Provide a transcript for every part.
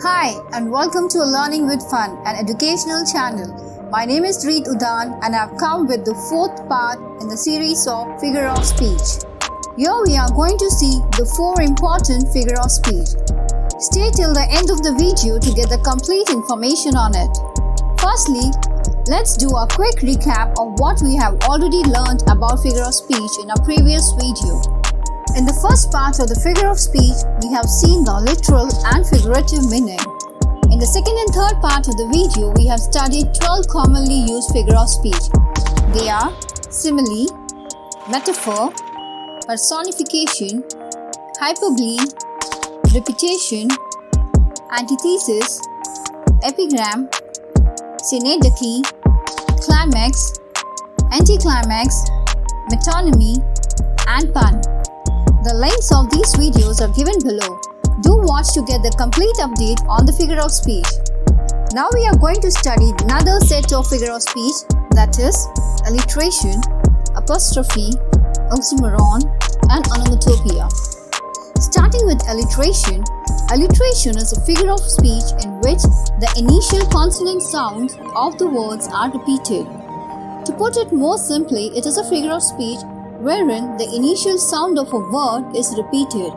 Hi and welcome to Learning with Fun, an educational channel. My name is Reet Udan and I've come with the fourth part in the series of figure of speech. Here we are going to see the 4 important figure of speech. Stay till the end of the video to get the complete information on it. Firstly, let's do a quick recap of what we have already learned about figure of speech in our previous video. In the first part of the figure of speech, we have seen the literal and figurative meaning. In the second and third part of the video, we have studied 12 commonly used figure of speech. They are simile, metaphor, personification, hyperbole, repetition, antithesis, epigram, synecdoche, climax, anticlimax, metonymy, and pun. The links of these videos are given below. Do watch to get the complete update on the figure of speech. Now we are going to study another set of figure of speech, that is alliteration, apostrophe, oxymoron, and onomatopoeia. Starting with alliteration, alliteration is a figure of speech in which the initial consonant sounds of the words are repeated. To put it more simply, it is a figure of speech wherein the initial sound of a word is repeated.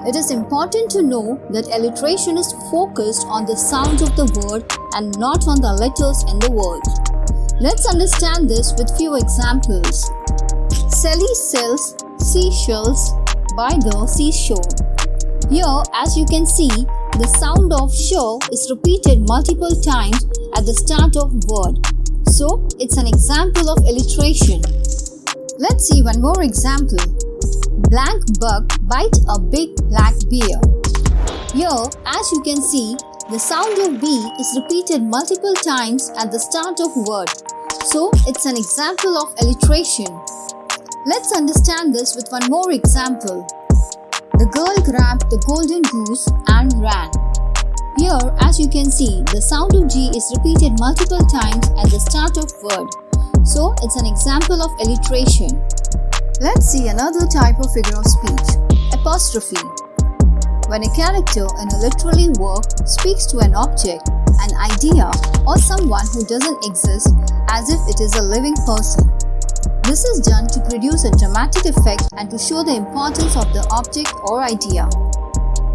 It is important to know that alliteration is focused on the sounds of the word and not on the letters in the word. Let's understand this with few examples. Sally sells seashells by the seashore. Here, as you can see, the sound of shore is repeated multiple times at the start of word. So, it's an example of alliteration. Let's see one more example. Blank buck bite a big black bear. Here, as you can see, the sound of B is repeated multiple times at the start of word. So, it's an example of alliteration. Let's understand this with one more example. The girl grabbed the golden goose and ran. Here, as you can see, the sound of G is repeated multiple times at the start of word. So, it's an example of alliteration. Let's see another type of figure of speech, apostrophe. When a character in a literary work speaks to an object, an idea, or someone who doesn't exist as if it is a living person. This is done to produce a dramatic effect and to show the importance of the object or idea.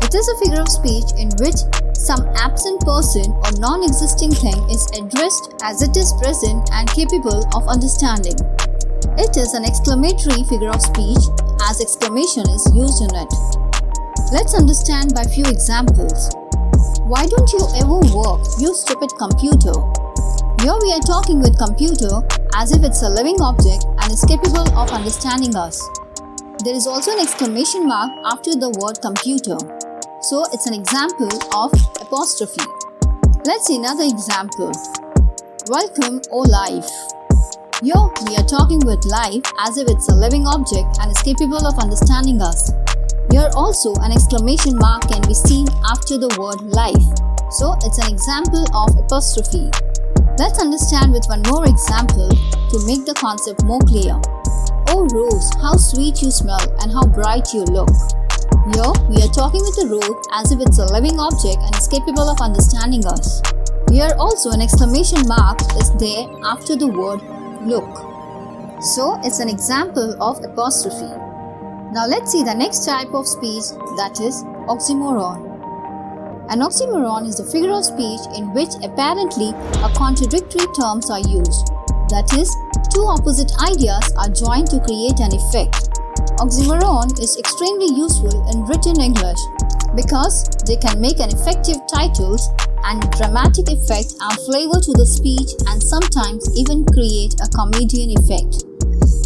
It is a figure of speech in which some absent person or non-existing thing is addressed as it is present and capable of understanding. It is an exclamatory figure of speech as exclamation is used in it. Let's understand by few examples. Why don't you ever work, you stupid computer? Here we are talking with computer as if it's a living object and is capable of understanding us. There is also an exclamation mark after the word computer. So it's an example of apostrophe. Let's see another example. Welcome, O life. Here we are talking with life as if it's a living object and is capable of understanding us. Here also an exclamation mark can be seen after the word life. So it's an example of apostrophe. Let's understand with one more example to make the concept more clear. Oh Rose, how sweet you smell and how bright you look. Here, we are talking with a rose as if it's a living object and is capable of understanding us. Here also an exclamation mark is there after the word look. So, it's an example of apostrophe. Now let's see the next type of speech, that is oxymoron. An oxymoron is the figure of speech in which apparently a contradictory terms are used. That is, two opposite ideas are joined to create an effect. Oxymoron is extremely useful in written English because they can make an effective titles and dramatic effect and flavor to the speech and sometimes even create a comedian effect.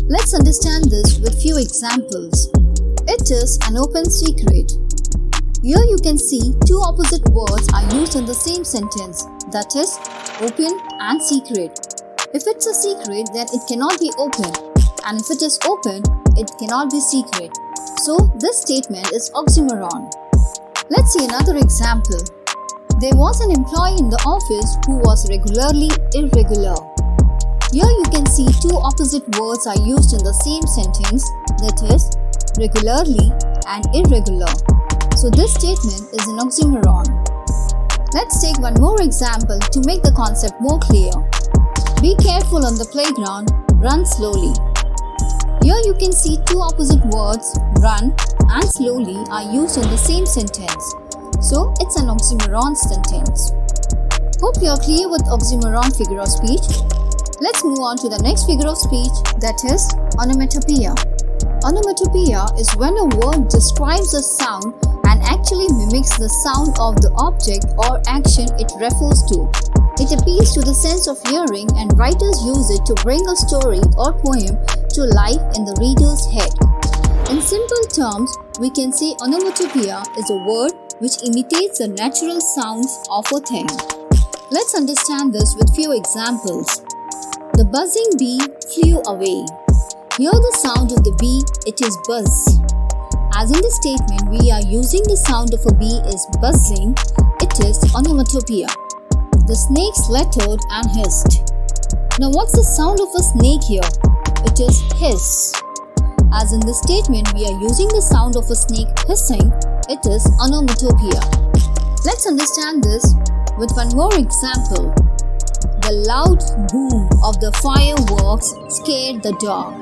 Let's understand this with few examples. It is an open secret. Here you can see two opposite words are used in the same sentence, that is, open and secret. If it's a secret, then it cannot be open, and if it is open, it cannot be secret. So, this statement is oxymoron. Let's see another example. There was an employee in the office who was regularly irregular. Here you can see two opposite words are used in the same sentence, that is, regularly and irregular. So this statement is an oxymoron. take one more example to make the concept more clear. Be careful on the playground, run slowly. Here you can see two opposite words, run and slowly, are used in the same sentence. So it's an oxymoron sentence. Hope you are clear with oxymoron figure of speech. Let's move on to the next figure of speech, that is onomatopoeia. Onomatopoeia is when a word describes a sound and actually mimics the sound of the object or action it refers to. It appeals to the sense of hearing, and writers use it to bring a story or poem to life in the reader's head. In simple terms, we can say onomatopoeia is a word which imitates the natural sounds of a thing. Let's understand this with few examples. The buzzing bee flew away. Hear the sound of the bee, it is buzz. As in the statement, we are using the sound of a bee is buzzing, it is onomatopoeia. The snake slattered and hissed. Now what's the sound of a snake here? It is hiss. As in the statement, we are using the sound of a snake hissing, it is onomatopoeia. Let's understand this with one more example. The loud boom of the fireworks scared the dog.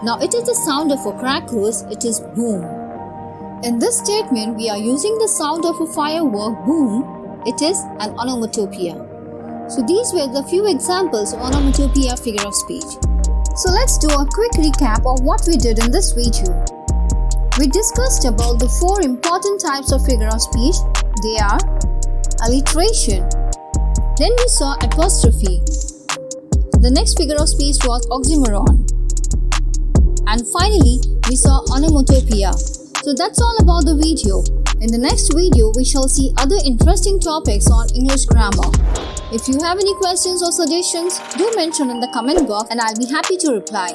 Now it is the sound of a crackers, it is boom. In this statement, we are using the sound of a firework boom, it is an onomatopoeia. So these were the few examples of onomatopoeia figure of speech. So let's do a quick recap of what we did in this video. We discussed about the four important types of figure of speech. They are alliteration. Then we saw apostrophe. The next figure of speech was oxymoron. And finally, we saw onomatopoeia. So that's all about the video. In the next video, we shall see other interesting topics on English grammar. If you have any questions or suggestions, do mention in the comment box and I'll be happy to reply.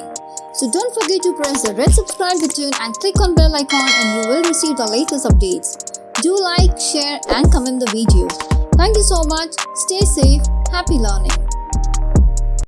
So don't forget to press the red subscribe button and click on bell icon and you will receive the latest updates. Do like, share and comment the video. Thank you so much. Stay safe. Happy learning.